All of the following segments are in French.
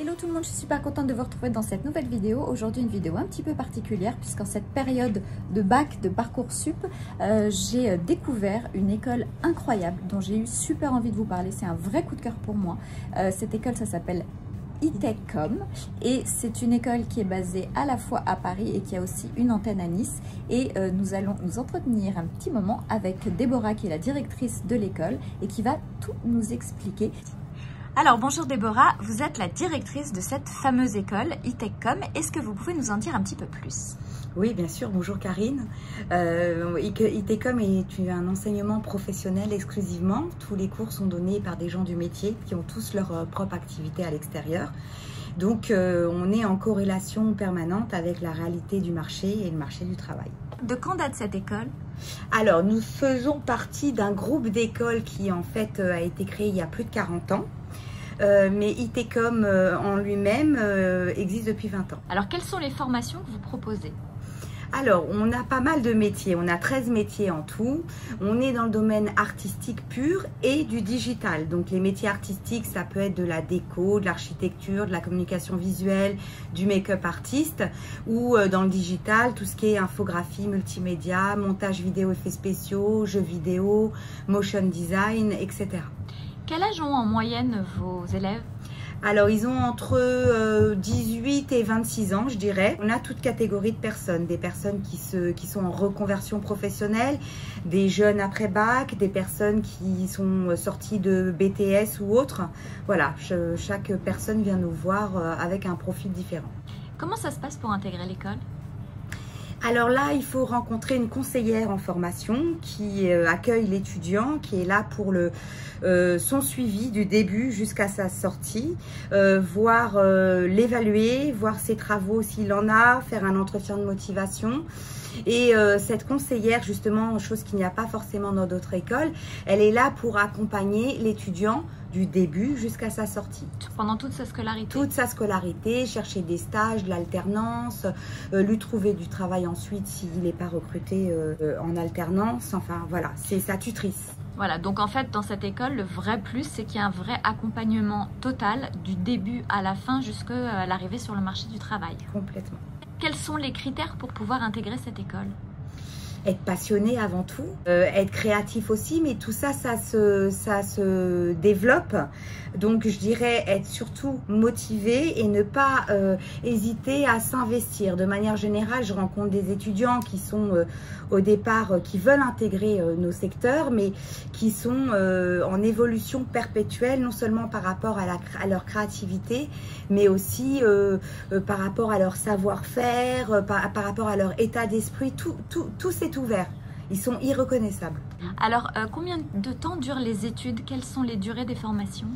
Hello tout le monde, je suis super contente de vous retrouver dans cette nouvelle vidéo. Aujourd'hui une vidéo un petit peu particulière puisqu'en cette période de bac, de Parcoursup, j'ai découvert une école incroyable dont j'ai eu super envie de vous parler. C'est un vrai coup de cœur pour moi. Cette école, ça s'appelle ITechCom et c'est une école qui est basée à la fois à Paris et qui a aussi une antenne à Nice. Et nous allons nous entretenir un petit moment avec Déborah qui est la directrice de l'école et qui va tout nous expliquer. Alors bonjour Déborah, vous êtes la directrice de cette fameuse école ITechCom. Est-ce que vous pouvez nous en dire un petit peu plus? Oui, bien sûr. Bonjour Karine. ITechCom est un enseignement professionnel exclusivement. Tous les cours sont donnés par des gens du métier qui ont tous leur propre activité à l'extérieur. Donc on est en corrélation permanente avec la réalité du marché et le marché du travail. De quand date cette école? Alors nous faisons partie d'un groupe d'écoles qui en fait a été créé il y a plus de 40 ans. Mais ITechCom en lui-même existe depuis 20 ans. Alors quelles sont les formations que vous proposez? Alors, on a pas mal de métiers, on a 13 métiers en tout. On est dans le domaine artistique pur et du digital. Donc les métiers artistiques, ça peut être de la déco, de l'architecture, de la communication visuelle, du make-up artiste, ou dans le digital, tout ce qui est infographie, multimédia, montage vidéo, effets spéciaux, jeux vidéo, motion design, etc. Quel âge ont en moyenne vos élèves? Alors, ils ont entre 18 et 26 ans, je dirais. On a toute catégorie de personnes. Des personnes qui sont en reconversion professionnelle, des jeunes après bac, des personnes qui sont sorties de BTS ou autres. Voilà, chaque personne vient nous voir avec un profil différent. Comment ça se passe pour intégrer l'école? Alors là, il faut rencontrer une conseillère en formation qui accueille l'étudiant, qui est là pour son suivi du début jusqu'à sa sortie, voir l'évaluer, voir ses travaux s'il en a, faire un entretien de motivation. Et cette conseillère, justement, chose qu'il n'y a pas forcément dans d'autres écoles, elle est là pour accompagner l'étudiant du début jusqu'à sa sortie. Pendant toute sa scolarité? Toute sa scolarité, chercher des stages, de l'alternance, lui trouver du travail ensuite s'il n'est pas recruté en alternance. Enfin voilà, c'est sa tutrice. Voilà, donc en fait dans cette école, le vrai plus, c'est qu'il y a un vrai accompagnement total du début à la fin jusqu'à l'arrivée sur le marché du travail. Complètement. Quels sont les critères pour pouvoir intégrer cette école? Être passionné avant tout, être créatif aussi, mais tout ça, ça se développe. Donc je dirais être surtout motivé et ne pas hésiter à s'investir. De manière générale, je rencontre des étudiants qui sont au départ, qui veulent intégrer nos secteurs, mais qui sont en évolution perpétuelle, non seulement par rapport à leur créativité, mais aussi par rapport à leur savoir-faire, par rapport à leur état d'esprit. Tout c'est ouvert. Ils sont irreconnaissables. Alors, combien de temps durent les études? Quelles sont les durées des formations?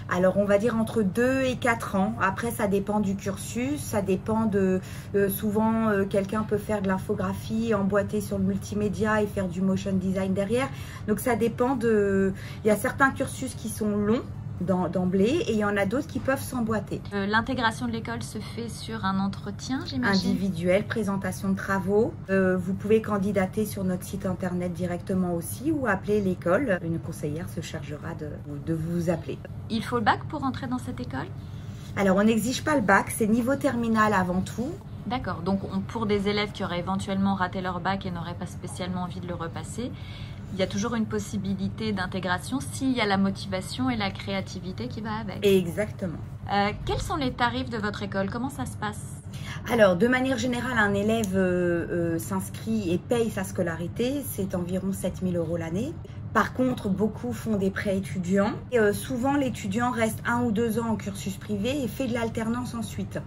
Alors, on va dire entre 2 et 4 ans. Après, ça dépend du cursus. Ça dépend de... souvent, quelqu'un peut faire de l'infographie, emboîter sur le multimédia et faire du motion design derrière. Donc, ça dépend de... Il y a certains cursus qui sont longs d'emblée et il y en a d'autres qui peuvent s'emboîter. L'intégration de l'école se fait sur un entretien, j'imagine? Individuel, présentation de travaux. Vous pouvez candidater sur notre site internet directement aussi ou appeler l'école. Une conseillère se chargera de vous appeler. Il faut le bac pour entrer dans cette école? Alors on n'exige pas le bac, c'est niveau terminal avant tout. D'accord, donc pour des élèves qui auraient éventuellement raté leur bac et n'auraient pas spécialement envie de le repasser, il y a toujours une possibilité d'intégration s'il y a la motivation et la créativité qui va avec. Exactement. Quels sont les tarifs de votre école? Comment ça se passe? Alors, de manière générale, un élève s'inscrit et paye sa scolarité. C'est environ 7 000 € l'année. Par contre, beaucoup font des prêts étudiants. Souvent, l'étudiant reste 1 ou 2 ans en cursus privé et fait de l'alternance ensuite.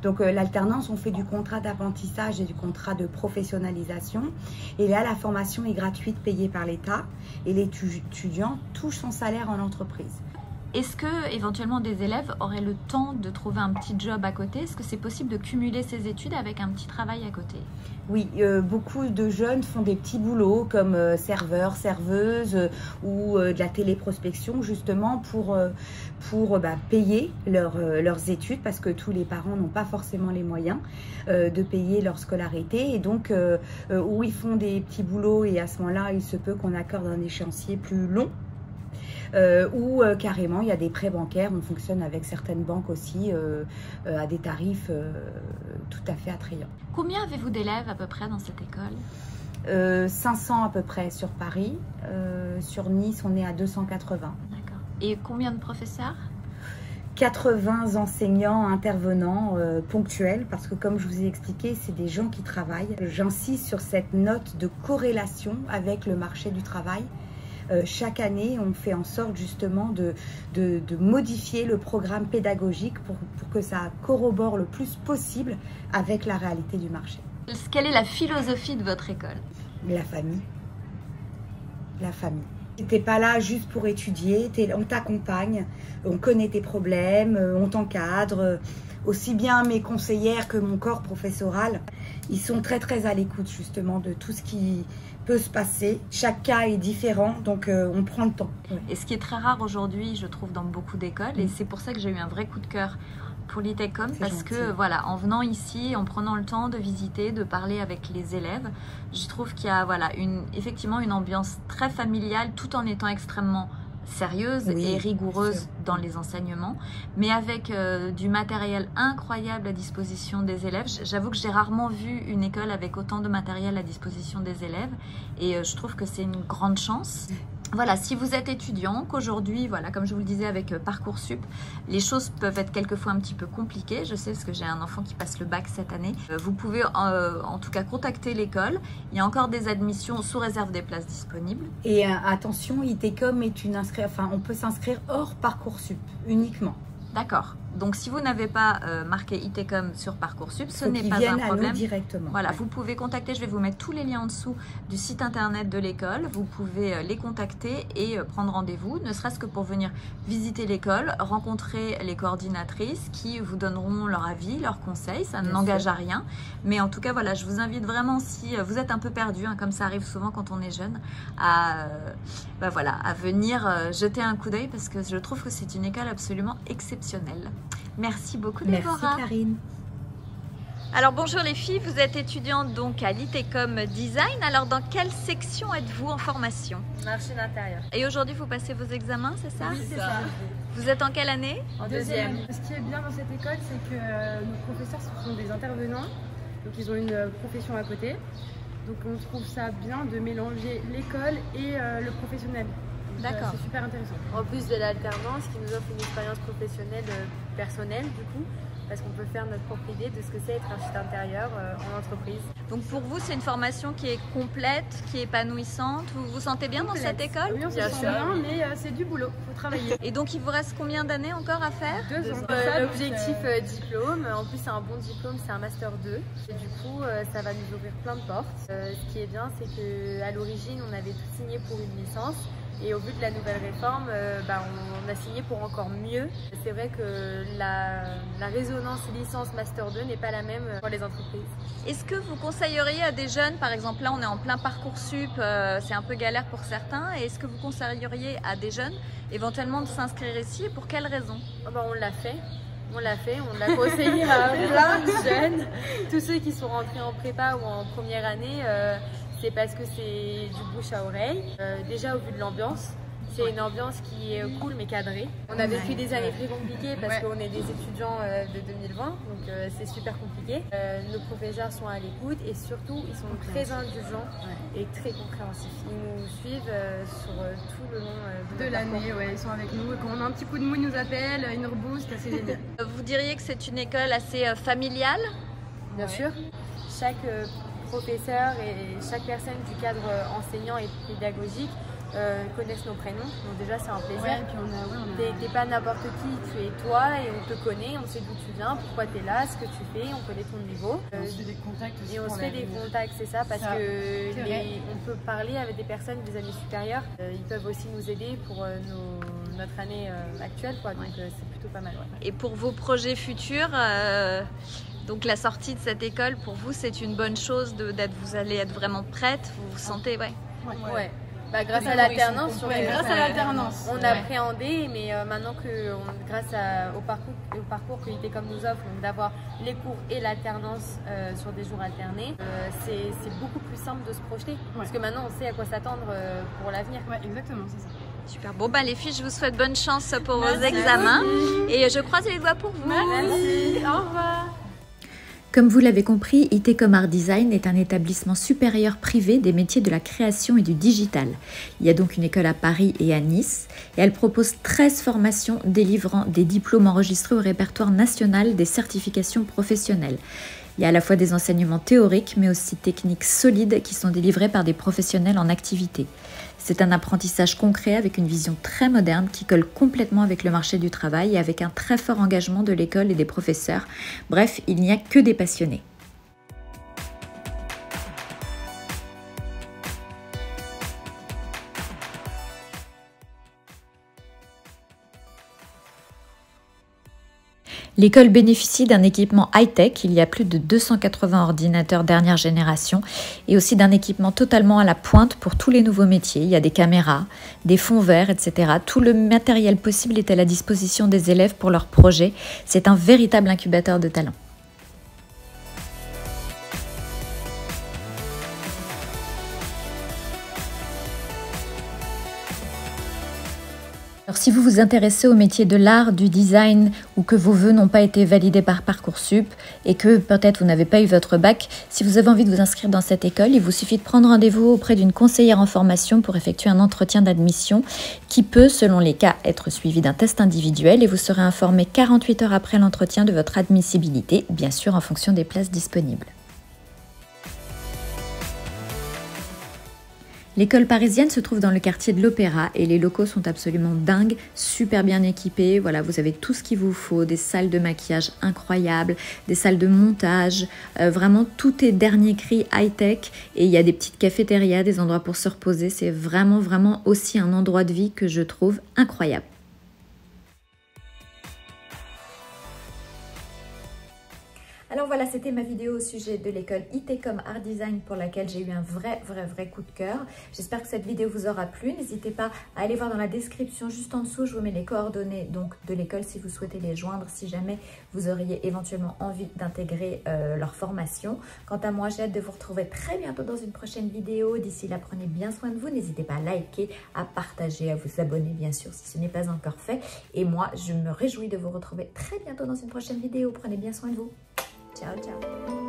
Donc l'alternance, on fait du contrat d'apprentissage et du contrat de professionnalisation. Et là, la formation est gratuite, payée par l'État. Et l'étudiant touche son salaire en entreprise. Est-ce que éventuellement des élèves auraient le temps de trouver un petit job à côté? Est-ce que c'est possible de cumuler ces études avec un petit travail à côté? Oui, beaucoup de jeunes font des petits boulots comme serveurs, serveuses ou de la téléprospection justement pour payer leurs études parce que tous les parents n'ont pas forcément les moyens de payer leur scolarité et donc où ils font des petits boulots et à ce moment-là, il se peut qu'on accorde un échéancier plus long. ou carrément il y a des prêts bancaires, on fonctionne avec certaines banques aussi à des tarifs tout à fait attrayants. Combien avez-vous d'élèves à peu près dans cette école? 500 à peu près sur Paris, sur Nice on est à 280. D'accord. Et combien de professeurs? 80 enseignants intervenants ponctuels, parce que comme je vous ai expliqué, c'est des gens qui travaillent. J'insiste sur cette note de corrélation avec le marché du travail. Chaque année, on fait en sorte justement de modifier le programme pédagogique pour que ça corrobore le plus possible avec la réalité du marché. Quelle est la philosophie de votre école? La famille. La famille. T'es pas là juste pour étudier, on t'accompagne, on connaît tes problèmes, on t'encadre. Aussi bien mes conseillères que mon corps professoral, ils sont très à l'écoute justement de tout ce qui peut se passer. Chaque cas est différent, donc on prend le temps. Ouais. Et ce qui est très rare aujourd'hui, je trouve, dans beaucoup d'écoles, et c'est pour ça que j'ai eu un vrai coup de cœur pour l'ITECOM, parce que voilà, en venant ici, en prenant le temps de visiter, de parler avec les élèves, je trouve qu'il y a voilà, effectivement une ambiance très familiale, tout en étant extrêmement sérieuse et rigoureuse dans les enseignements, mais avec du matériel incroyable à disposition des élèves. J'avoue que j'ai rarement vu une école avec autant de matériel à disposition des élèves, et je trouve que c'est une grande chance. Voilà, si vous êtes étudiant, qu'aujourd'hui, voilà, comme je vous le disais avec Parcoursup, les choses peuvent être quelquefois un petit peu compliquées. Je sais parce que j'ai un enfant qui passe le bac cette année. Vous pouvez en tout cas contacter l'école. Il y a encore des admissions sous réserve des places disponibles. Et attention, ITECOM est une inscription, enfin, on peut s'inscrire hors Parcoursup uniquement. D'accord. Donc, si vous n'avez pas marqué ITECOM sur Parcoursup, ce n'est pas un problème. Directement. Voilà, vous pouvez contacter, je vais vous mettre tous les liens en dessous du site internet de l'école. Vous pouvez les contacter et prendre rendez-vous, ne serait-ce que pour venir visiter l'école, rencontrer les coordinatrices qui vous donneront leur avis, leurs conseils. Ça n'engage à rien. Mais en tout cas, voilà, je vous invite vraiment, si vous êtes un peu perdu, hein, comme ça arrive souvent quand on est jeune, à venir jeter un coup d'œil, parce que je trouve que c'est une école absolument exceptionnelle. Merci beaucoup, Déborah. Merci, Karine. Alors bonjour les filles, vous êtes étudiantes donc à l'ITECOM Design. Alors dans quelle section êtes-vous en formation? Marché d'intérieur. Et aujourd'hui vous passez vos examens, c'est ça? Oui, c'est ça. Vous êtes en quelle année? En deuxième. Ce qui est bien dans cette école, c'est que nos professeurs ce sont des intervenants, donc ils ont une profession à côté. Donc on trouve ça bien de mélanger l'école et le professionnel. D'accord. C'est super intéressant. En plus de l'alternance qui nous offre une expérience professionnelle personnelle du coup, parce qu'on peut faire notre propre idée de ce que c'est être architecte intérieur en entreprise. Donc pour vous c'est une formation qui est complète, qui est épanouissante, vous vous sentez bien dans cette école? Oui, on se sent bien, mais c'est du boulot, il faut travailler. Et donc il vous reste combien d'années encore à faire? 2 ans. L'objectif diplôme, en plus c'est un bon diplôme, c'est un master 2. Et du coup ça va nous ouvrir plein de portes. Ce qui est bien c'est qu'à l'origine on avait tout signé pour une licence. Et au vu de la nouvelle réforme, on a signé pour encore mieux. C'est vrai que la résonance licence Master 2 n'est pas la même pour les entreprises. Est-ce que vous conseilleriez à des jeunes, par exemple là on est en plein Parcoursup, c'est un peu galère pour certains, et est-ce que vous conseilleriez à des jeunes éventuellement de s'inscrire ici, et pour quelles raisons? On l'a fait. On l'a conseillé à plein de jeunes. Tous ceux qui sont rentrés en prépa ou en première année, c'est parce que c'est du bouche à oreille. Déjà au vu de l'ambiance, c'est une ambiance qui est cool mais cadrée. On a vécu des années très compliquées parce qu'on est des étudiants de 2020, donc c'est super compliqué. Nos professeurs sont à l'écoute et surtout ils sont très indulgents et très compréhensifs. Ils nous suivent sur tout le long de l'année, ils sont avec nous. Et quand on a un petit coup de mou, ils nous appellent, ils nous reboostent, c'est génial. Vous diriez que c'est une école assez familiale? Bien sûr. Chaque professeur et chaque personne du cadre enseignant et pédagogique connaissent nos prénoms, donc déjà c'est un plaisir. T'es pas n'importe qui, tu es toi et on te connaît, on sait d'où tu viens, pourquoi tu es là, ce que tu fais, on connaît ton niveau. On se fait des contacts aussi. Et on se fait des contacts, c'est ça, parce que on peut parler avec des personnes des années supérieures. Ils peuvent aussi nous aider pour notre année actuelle, quoi, donc c'est plutôt pas mal. Et pour vos projets futurs, donc la sortie de cette école, pour vous, c'est une bonne chose vous allez être vraiment prête, vous vous sentez, Ouais. Grâce à l'alternance, on appréhendait, mais maintenant que grâce au parcours que l'ITECOM nous offre, d'avoir les cours et l'alternance sur des jours alternés, c'est beaucoup plus simple de se projeter, parce que maintenant on sait à quoi s'attendre pour l'avenir. Ouais, exactement, c'est ça. Super. Bon, bah les filles, je vous souhaite bonne chance pour vos examens. Et je croise les doigts pour vous. Merci. Au revoir. Comme vous l'avez compris, ITCOM Art Design est un établissement supérieur privé des métiers de la création et du digital. Il y a donc une école à Paris et à Nice et elle propose 13 formations délivrant des diplômes enregistrés au répertoire national des certifications professionnelles. Il y a à la fois des enseignements théoriques mais aussi techniques solides qui sont délivrés par des professionnels en activité. C'est un apprentissage concret avec une vision très moderne qui colle complètement avec le marché du travail et avec un très fort engagement de l'école et des professeurs. Bref, il n'y a que des passionnés. L'école bénéficie d'un équipement high-tech, il y a plus de 280 ordinateurs dernière génération et aussi d'un équipement totalement à la pointe pour tous les nouveaux métiers. Il y a des caméras, des fonds verts, etc. Tout le matériel possible est à la disposition des élèves pour leurs projets. C'est un véritable incubateur de talent. Alors, si vous vous intéressez au métier de l'art, du design ou que vos vœux n'ont pas été validés par Parcoursup et que peut-être vous n'avez pas eu votre bac, si vous avez envie de vous inscrire dans cette école, il vous suffit de prendre rendez-vous auprès d'une conseillère en formation pour effectuer un entretien d'admission qui peut, selon les cas, être suivi d'un test individuel et vous serez informé 48 heures après l'entretien de votre admissibilité, bien sûr en fonction des places disponibles. L'école parisienne se trouve dans le quartier de l'Opéra et les locaux sont absolument dingues, super bien équipés. Voilà, vous avez tout ce qu'il vous faut, des salles de maquillage incroyables, des salles de montage, vraiment tout est dernier cri high-tech et il y a des petites cafétérias, des endroits pour se reposer. C'est vraiment aussi un endroit de vie que je trouve incroyable. Alors voilà, c'était ma vidéo au sujet de l'école ITCOM Art Design pour laquelle j'ai eu un vrai coup de cœur. J'espère que cette vidéo vous aura plu. N'hésitez pas à aller voir dans la description juste en dessous. Je vous mets les coordonnées donc de l'école si vous souhaitez les joindre, si jamais vous auriez éventuellement envie d'intégrer leur formation. Quant à moi, j'ai hâte de vous retrouver très bientôt dans une prochaine vidéo. D'ici là, prenez bien soin de vous. N'hésitez pas à liker, à partager, à vous abonner bien sûr si ce n'est pas encore fait. Et moi, je me réjouis de vous retrouver très bientôt dans une prochaine vidéo. Prenez bien soin de vous. Ciao, ciao.